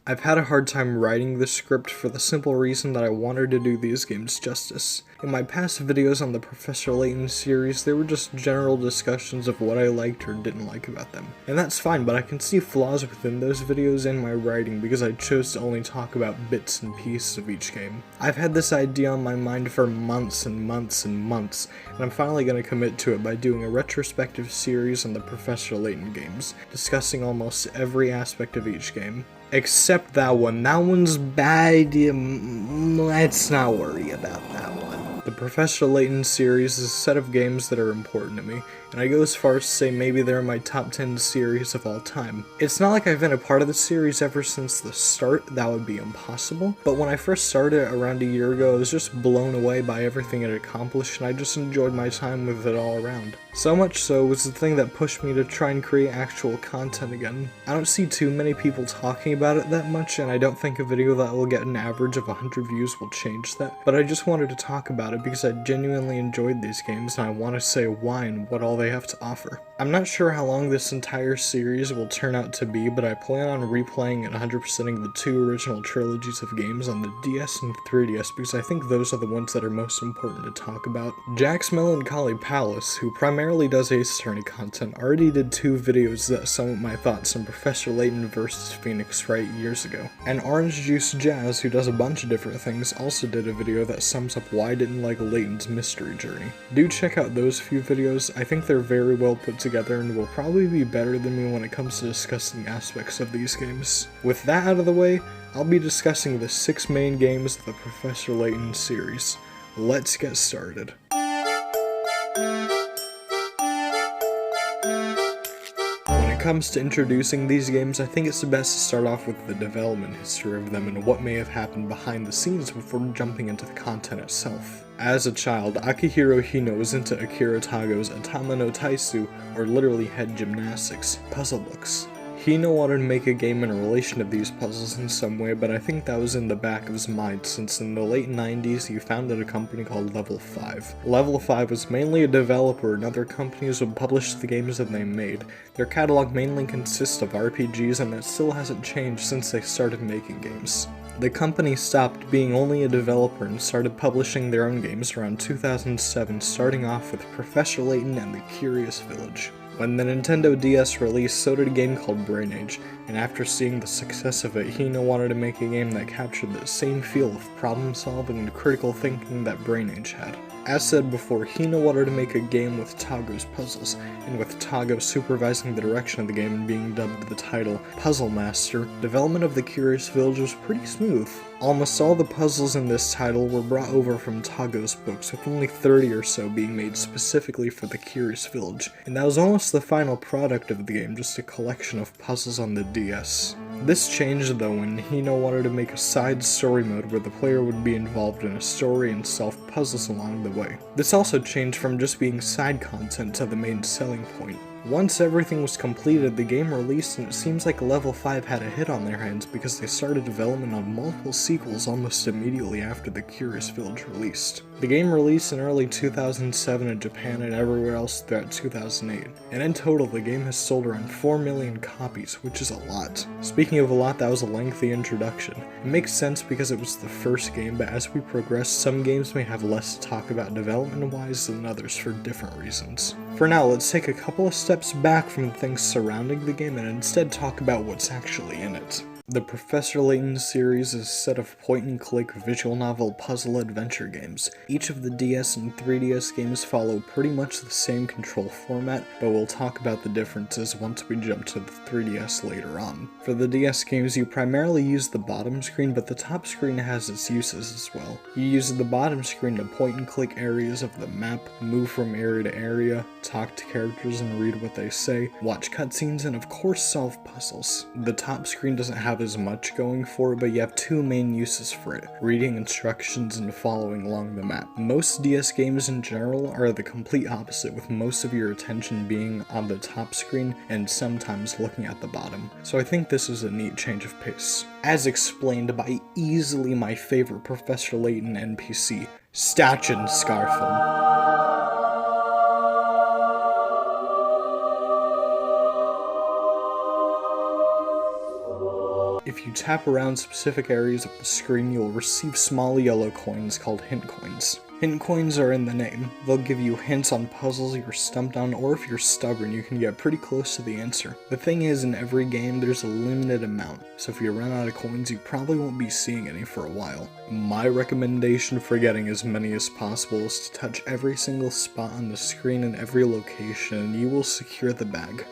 I've had a hard time writing this script for the simple reason that I wanted to do these games justice. In my past videos on the Professor Layton series, they were just general discussions of what I liked or didn't like about them. And that's fine, but I can see flaws within those videos in my writing because I chose to only talk about bits and pieces of each game. I've had this idea on my mind for months and months and months, and I'm finally going to commit to it by doing a retrospective series on the Professor Layton games, discussing almost every aspect of each game. Except that one. That one's bad. Let's not worry about that one. The Professor Layton series is a set of games that are important to me, and I go as far as to say maybe they're my top 10 series of all time. It's not like I've been a part of the series ever since the start, that would be impossible, but when I first started around a year ago, I was just blown away by everything it accomplished, and I just enjoyed my time with it all around. So much so was the thing that pushed me to try and create actual content again. I don't see too many people talking about it that much, and I don't think a video that will get an average of 100 views will change that, but I just wanted to talk about it because I genuinely enjoyed these games and I want to say why and what all they have to offer. I'm not sure how long this entire series will turn out to be, but I plan on replaying and 100%ing the two original trilogies of games on the DS and 3DS because I think those are the ones that are most important to talk about. Jack's Melancholy Palace, who primarily does Ace Attorney content, already did two videos that sum up my thoughts on Professor Layton vs. Phoenix Wright years ago. And Orange Juice Jazz, who does a bunch of different things, also did a video that sums up why I didn't like Layton's mystery journey. Do check out those few videos. I think they're very well put together and will probably be better than me when it comes to discussing aspects of these games. With that out of the way, I'll be discussing the 6 main games of the Professor Layton series. Let's get started. When it comes to introducing these games, I think it's best to start off with the development history of them and what may have happened behind the scenes before jumping into the content itself. As a child, Akihiro Hino was into Akira Tago's Atama no Taisu, or literally head gymnastics, puzzle books. Hino wanted to make a game in relation to these puzzles in some way, but I think that was in the back of his mind since in the late 90s he founded a company called Level 5. Level 5 was mainly a developer and other companies would publish the games that they made. Their catalog mainly consists of RPGs and it still hasn't changed since they started making games. The company stopped being only a developer and started publishing their own games around 2007, starting off with Professor Layton and the Curious Village. When the Nintendo DS released, so did a game called Brain Age, and after seeing the success of it, Hino wanted to make a game that captured the same feel of problem solving and critical thinking that Brain Age had. As said before, Hino wanted to make a game with Tago's puzzles, and with Tago supervising the direction of the game and being dubbed the title Puzzle Master, development of the Curious Village was pretty smooth. Almost all the puzzles in this title were brought over from Tago's books, with only 30 or so being made specifically for the Curious Village, and that was almost the final product of the game, just a collection of puzzles on the DS. This changed though when Hino wanted to make a side story mode where the player would be involved in a story and solve puzzles along the way. This also changed from just being side content to the main selling point. Once everything was completed, the game released and it seems like Level 5 had a hit on their hands because they started development on multiple sequels almost immediately after the Curious Village released. The game released in early 2007 in Japan and everywhere else throughout 2008, and in total the game has sold around 4 million copies, which is a lot. Speaking of a lot, that was a lengthy introduction. It makes sense because it was the first game, but as we progress, some games may have less to talk about development-wise than others for different reasons. For now, let's take a couple of steps back from the things surrounding the game and instead talk about what's actually in it. The Professor Layton series is a set of point-and-click visual novel puzzle adventure games. Each of the DS and 3DS games follow pretty much the same control format, but we'll talk about the differences once we jump to the 3DS later on. For the DS games, you primarily use the bottom screen, but the top screen has its uses as well. You use the bottom screen to point-and-click areas of the map, move from area to area, talk to characters and read what they say, watch cutscenes, and of course solve puzzles. The top screen doesn't have as much going for it, but you have two main uses for it: reading instructions and following along the map. Most DS games in general are the complete opposite, with most of your attention being on the top screen and sometimes looking at the bottom. So I think this is a neat change of pace. As explained by easily my favorite Professor Layton NPC, Stachin Scarfin. If If you tap around specific areas of the screen, you'll receive small yellow coins called hint coins. Hint coins are in the name. They'll give you hints on puzzles you're stumped on, or if you're stubborn, you can get pretty close to the answer. The thing is, in every game, there's a limited amount, so if you run out of coins, you probably won't be seeing any for a while. My recommendation for getting as many as possible is to touch every single spot on the screen in every location, and you will secure the bag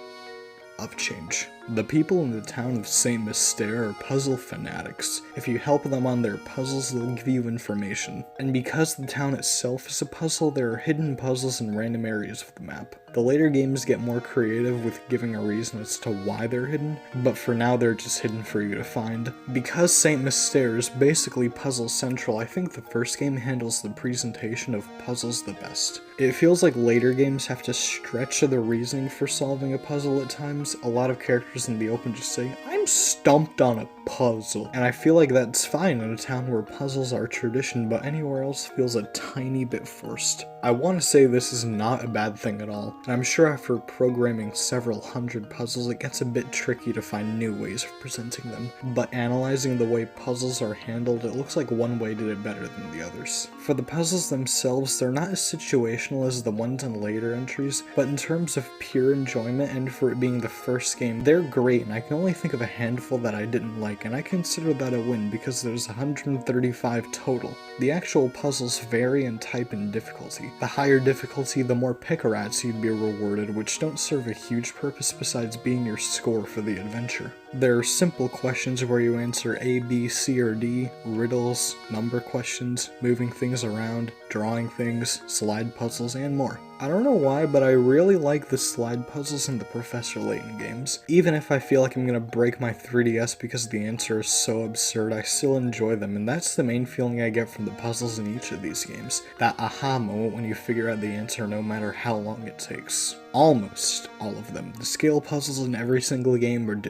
of change. The people in the town of St. Mystere are puzzle fanatics. If you help them on their puzzles, they'll give you information. And because the town itself is a puzzle, there are hidden puzzles in random areas of the map. The later games get more creative with giving a reason as to why they're hidden, but for now they're just hidden for you to find. Because St. Mystere is basically puzzle central, I think the first game handles the presentation of puzzles the best. It feels like later games have to stretch the reasoning for solving a puzzle at times. A lot of characters in the open just say, "I'm stumped on a puzzle." And I feel like that's fine in a town where puzzles are tradition, but anywhere else feels a tiny bit forced. I want to say this is not a bad thing at all, and I'm sure after programming several hundred puzzles it gets a bit tricky to find new ways of presenting them. But analyzing the way puzzles are handled, it looks like one way did it better than the others. For the puzzles themselves, they're not as situational as the ones in later entries, but in terms of pure enjoyment and for it being the first game, they're great, and I can only think of a handful that I didn't like, and I consider that a win because there's 135 total. The actual puzzles vary in type and difficulty. The higher difficulty, the more pick-a-rats you'd be rewarded, which don't serve a huge purpose besides being your score for the adventure. There are simple questions where you answer A, B, C, or D, riddles, number questions, moving things around, drawing things, slide puzzles, and more. I don't know why, but I really like the slide puzzles in the Professor Layton games. Even if I feel like I'm gonna break my 3DS because the answer is so absurd, I still enjoy them, and that's the main feeling I get from the puzzles in each of these games. That aha moment when you figure out the answer no matter how long it takes. Almost all of them. The scale puzzles in every single game are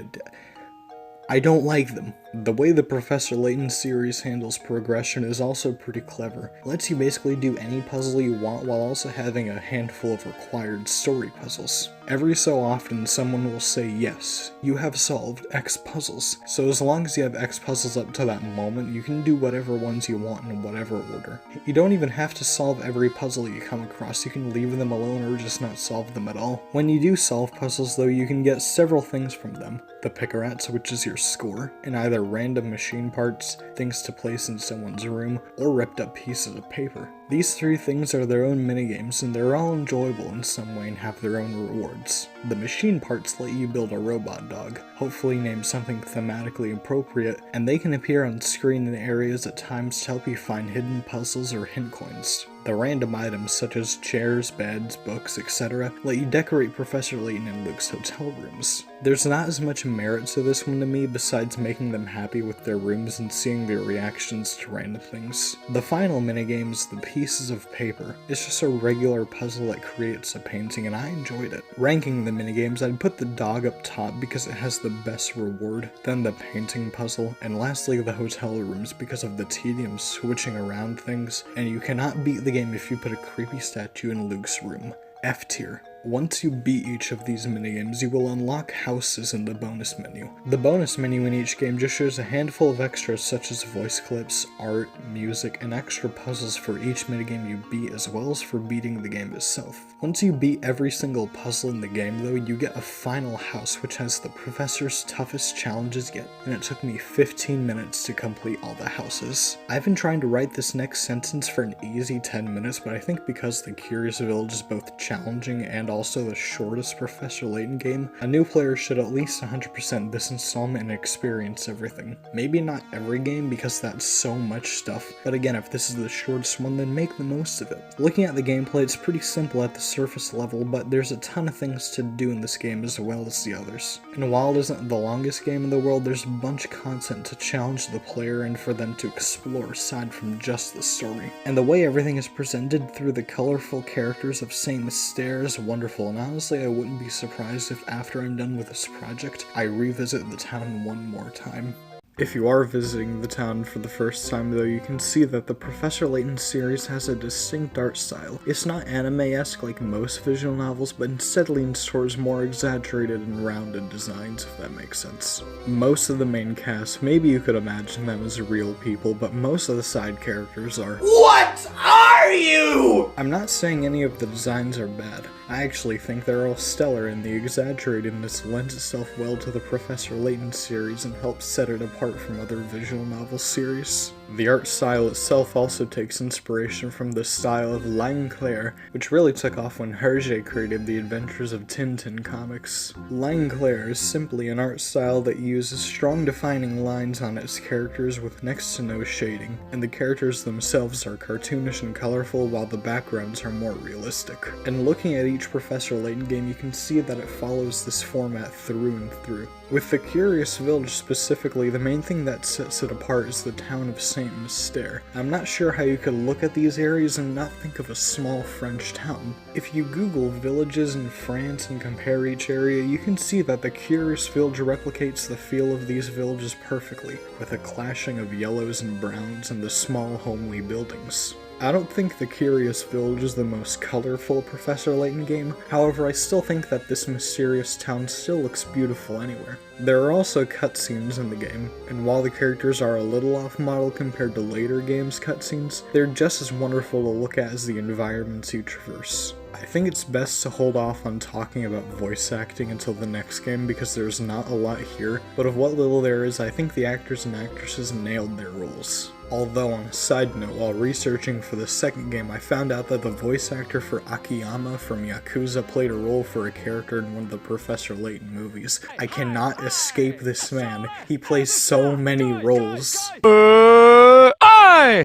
I don't like them. The way the Professor Layton series handles progression is also pretty clever. It lets you basically do any puzzle you want while also having a handful of required story puzzles. Every so often someone will say, yes, you have solved X puzzles. So as long as you have X puzzles up to that moment, you can do whatever ones you want in whatever order. You don't even have to solve every puzzle you come across, you can leave them alone or just not solve them at all. When you do solve puzzles though, you can get several things from them. The pick-a-rats, which is your score, and either random machine parts, things to place in someone's room, or ripped up pieces of paper. These three things are their own minigames, and they're all enjoyable in some way and have their own rewards. The machine parts let you build a robot dog, hopefully named something thematically appropriate, and they can appear on screen in areas at times to help you find hidden puzzles or hint coins. The random items such as chairs, beds, books, etc. let you decorate Professor Layton and Luke's hotel rooms. There's not as much merit to this one to me besides making them happy with their rooms and seeing their reactions to random things. The final minigame is the pieces of paper. It's just a regular puzzle that creates a painting and I enjoyed it. Ranking the minigames, I'd put the dog up top because it has the best reward, then the painting puzzle, and lastly the hotel rooms because of the tedium switching around things, and you cannot beat the game if you put a creepy statue in Luke's room. F tier. Once you beat each of these minigames, you will unlock houses in the bonus menu. The bonus menu in each game just shows a handful of extras such as voice clips, art, music, and extra puzzles for each minigame you beat as well as for beating the game itself. Once you beat every single puzzle in the game though, you get a final house which has the professor's toughest challenges yet, and it took me 15 minutes to complete all the houses. I've been trying to write this next sentence for an easy 10 minutes, but I think because the Curious Village is both challenging and also the shortest Professor Layton game, a new player should at least 100% this installment and experience everything. Maybe not every game because that's so much stuff, but again, if this is the shortest one, then make the most of it. Looking at the gameplay, it's pretty simple at the surface level, but there's a ton of things to do in this game as well as the others. And while it isn't the longest game in the world, there's a bunch of content to challenge the player and for them to explore aside from just the story. And the way everything is presented through the colorful characters of St. Mystere is wonderful, and honestly I wouldn't be surprised if after I'm done with this project, I revisit the town one more time. If you are visiting the town for the first time though, you can see that the Professor Layton series has a distinct art style. It's not anime-esque like most visual novels, but instead leans towards more exaggerated and rounded designs, if that makes sense. Most of the main cast, maybe you could imagine them as real people, but most of the side characters are. What are you? I'm not saying any of the designs are bad. I actually think they're all stellar, and the exaggeratedness lends itself well to the Professor Layton series and helps set it apart from other visual novel series. The art style itself also takes inspiration from the style of Langclair, which really took off when Hergé created the Adventures of Tintin comics. Langclair is simply an art style that uses strong defining lines on its characters with next to no shading, and the characters themselves are cartoonish and colorful while the backgrounds are more realistic. And looking at each Professor Layton game, you can see that it follows this format through and through. With the Curious Village specifically, the main thing that sets it apart is the town of Saint Mystère. I'm not sure how you could look at these areas and not think of a small French town. If you Google villages in France and compare each area, you can see that the Curious Village replicates the feel of these villages perfectly, with a clashing of yellows and browns and the small homely buildings. I don't think the Curious Village is the most colorful Professor Layton game, however I still think that this mysterious town still looks beautiful anywhere. There are also cutscenes in the game, and while the characters are a little off-model compared to later games' cutscenes, they're just as wonderful to look at as the environments you traverse. I think it's best to hold off on talking about voice acting until the next game because there's not a lot here, but of what little there is, I think the actors and actresses nailed their roles. Although, on a side note, while researching for the second game, I found out that the voice actor for Akiyama from Yakuza played a role for a character in one of the Professor Layton movies. I cannot escape this man. He plays so many roles.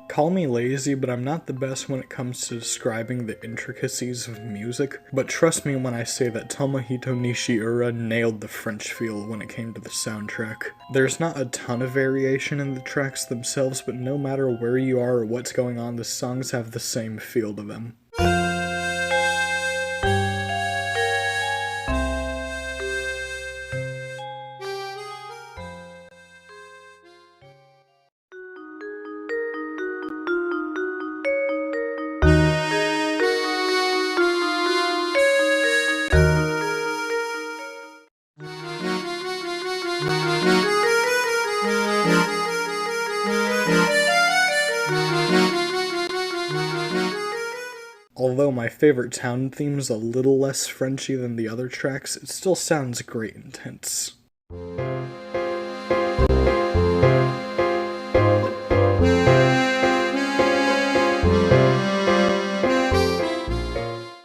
Call me lazy, but I'm not the best when it comes to describing the intricacies of music, but trust me when I say that Tomohito Nishiura nailed the French feel when it came to the soundtrack. There's not a ton of variation in the tracks themselves, but no matter where you are or what's going on, the songs have the same feel to them. Although my favorite town theme is a little less Frenchy than the other tracks, it still sounds great and tense.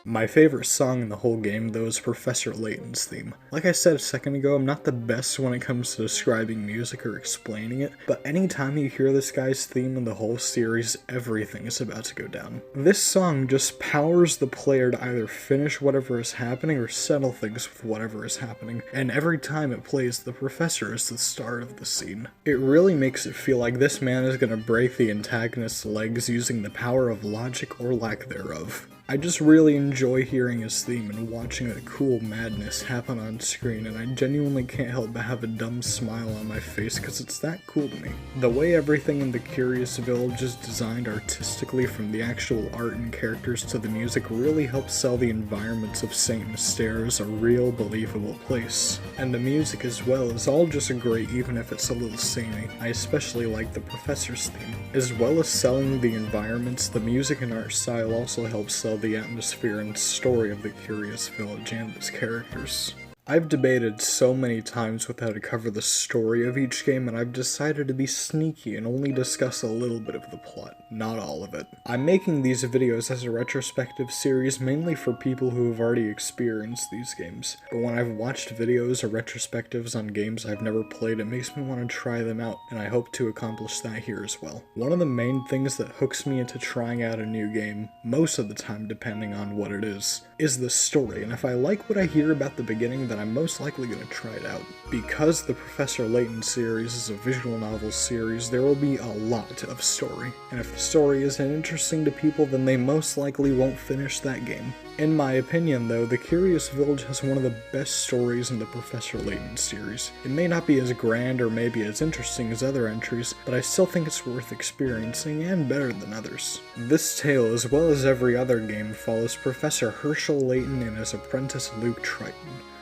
My favorite song in the whole game, though, is Professor Layton's theme. Like I said a second ago, I'm not the best when it comes to describing music or explaining it, but anytime you hear this guy's theme in the whole series, everything is about to go down. This song just powers the player to either finish whatever is happening or settle things with whatever is happening, and every time it plays, the professor is the star of the scene. It really makes it feel like this man is gonna break the antagonist's legs using the power of logic or lack thereof. I just really enjoy hearing his theme and watching that cool madness happen on screen, and I genuinely can't help but have a dumb smile on my face because it's that cool to me. The way everything in the Curious Village is designed artistically, from the actual art and characters to the music, really helps sell the environments of Saint Mystère as a real, believable place. And the music as well is all just great, even if it's a little samey. I especially like the Professor's theme. As well as selling the environments, the music and art style also helps sell the atmosphere and story of the Curious Village and its characters. I've debated so many times with how to cover the story of each game, and I've decided to be sneaky and only discuss a little bit of the plot, not all of it. I'm making these videos as a retrospective series mainly for people who have already experienced these games, but when I've watched videos or retrospectives on games I've never played, it makes me want to try them out, and I hope to accomplish that here as well. One of the main things that hooks me into trying out a new game, most of the time depending on what it is the story, and if I like what I hear about the beginning, then then I'm most likely going to try it out. Because the Professor Layton series is a visual novel series, there will be a lot of story, and if the story isn't interesting to people, then they most likely won't finish that game. In my opinion, though, The Curious Village has one of the best stories in the Professor Layton series. It may not be as grand or maybe as interesting as other entries, but I still think it's worth experiencing and better than others. This tale, as well as every other game, follows Professor Herschel Layton and his apprentice Luke Triton.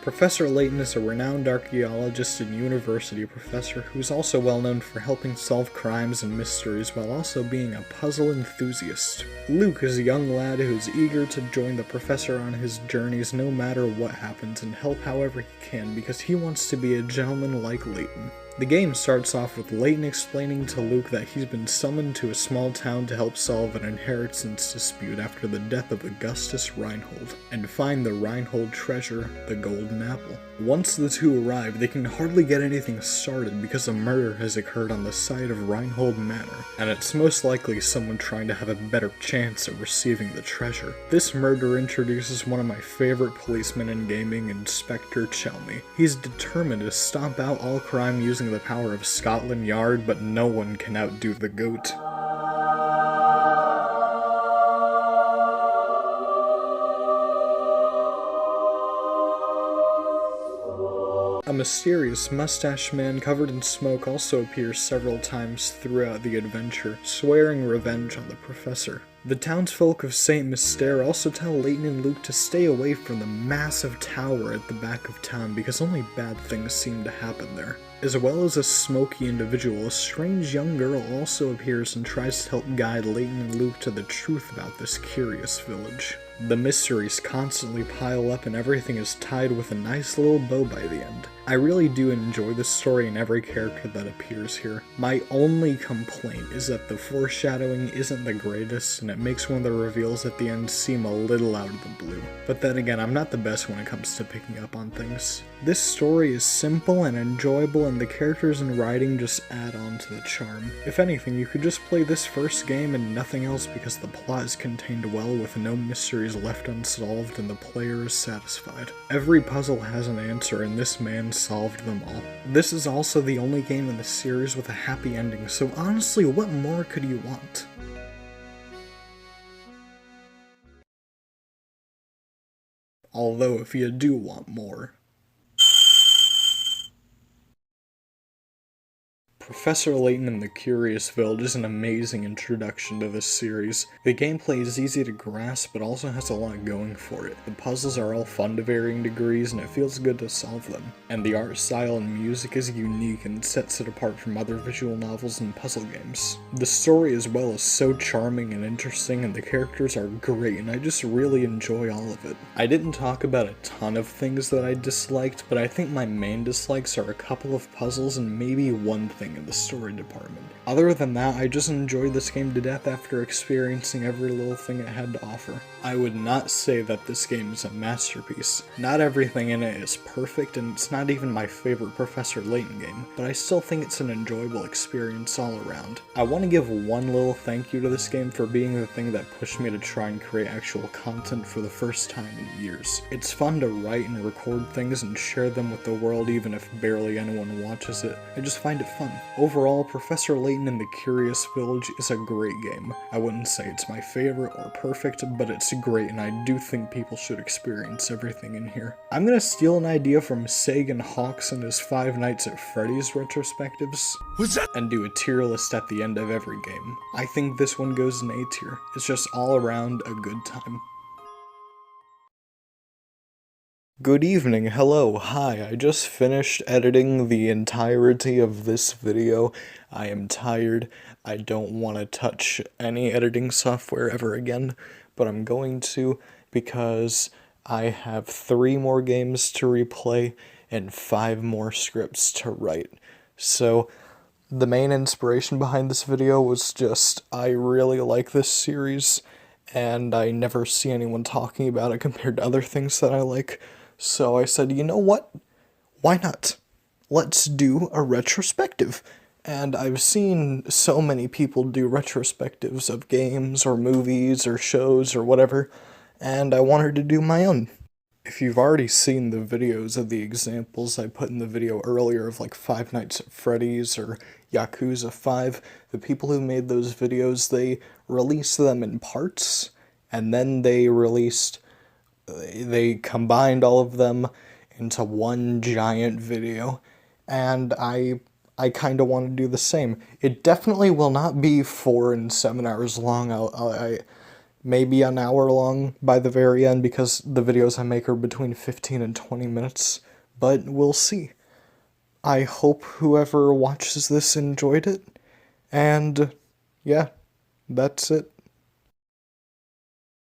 Professor Layton is a renowned archaeologist and university professor who's also well known for helping solve crimes and mysteries while also being a puzzle enthusiast. Luke is a young lad who's eager to join the professor on his journeys no matter what happens and help however he can because he wants to be a gentleman like Layton. The game starts off with Layton explaining to Luke that he's been summoned to a small town to help solve an inheritance dispute after the death of Augustus Reinhold, and find the Reinhold treasure, the Golden Apple. Once the two arrive, they can hardly get anything started because a murder has occurred on the site of Reinhold Manor, and it's most likely someone trying to have a better chance of receiving the treasure. This murder introduces one of my favorite policemen in gaming, Inspector Chelmy. He's determined to stomp out all crime using the power of Scotland Yard, but no one can outdo the GOAT. A mysterious mustache man covered in smoke also appears several times throughout the adventure, swearing revenge on the professor. The townsfolk of St. Mystere also tell Layton and Luke to stay away from the massive tower at the back of town because only bad things seem to happen there. As well as a smoky individual, a strange young girl also appears and tries to help guide Layton and Luke to the truth about this curious village. The mysteries constantly pile up and everything is tied with a nice little bow by the end. I really do enjoy the story and every character that appears here. My only complaint is that the foreshadowing isn't the greatest and it makes one of the reveals at the end seem a little out of the blue. But then again, I'm not the best when it comes to picking up on things. This story is simple and enjoyable and the characters and writing just add on to the charm. If anything, you could just play this first game and nothing else because the plot is contained well with no mysteries left unsolved and the player is satisfied. Every puzzle has an answer and this man solved them all. This is also the only game in the series with a happy ending, so honestly, what more could you want? Although if you do want more. Professor Layton and the Curious Village is an amazing introduction to this series. The gameplay is easy to grasp but also has a lot going for it. The puzzles are all fun to varying degrees and it feels good to solve them. And the art style and music is unique and sets it apart from other visual novels and puzzle games. The story as well is so charming and interesting and the characters are great and I just really enjoy all of it. I didn't talk about a ton of things that I disliked, but I think my main dislikes are a couple of puzzles and maybe one thing in the story department. Other than that, I just enjoyed this game to death after experiencing every little thing it had to offer. I would not say that this game is a masterpiece. Not everything in it is perfect, and it's not even my favorite Professor Layton game, but I still think it's an enjoyable experience all around. I want to give one little thank you to this game for being the thing that pushed me to try and create actual content for the first time in years. It's fun to write and record things and share them with the world even if barely anyone watches it. I just find it fun. Overall, Professor Layton and the Curious Village is a great game. I wouldn't say it's my favorite or perfect, but it's great and I do think people should experience everything in here. I'm gonna steal an idea from Sagan Hawks and his Five Nights at Freddy's retrospectives and do a tier list at the end of every game. I think this one goes in A tier. It's just all around a good time. Good evening, hello, hi, I just finished editing the entirety of this video. I am tired, I don't want to touch any editing software ever again, but I'm going to because I have 3 more games to replay and 5 more scripts to write. So, the main inspiration behind this video was just, I really like this series, and I never see anyone talking about it compared to other things that I like. So I said, you know what? Why not? Let's do a retrospective. And I've seen so many people do retrospectives of games or movies or shows or whatever, and I wanted to do my own. If you've already seen the videos of the examples I put in the video earlier of like Five Nights at Freddy's or Yakuza 5, the people who made those videos, they released them in parts, and then they combined all of them into one giant video, and I kind of want to do the same. It definitely will not be 4 and 7 hours long. I maybe an hour long by the very end because the videos I make are between 15 and 20 minutes, but we'll see. I hope whoever watches this enjoyed it, and yeah, that's it.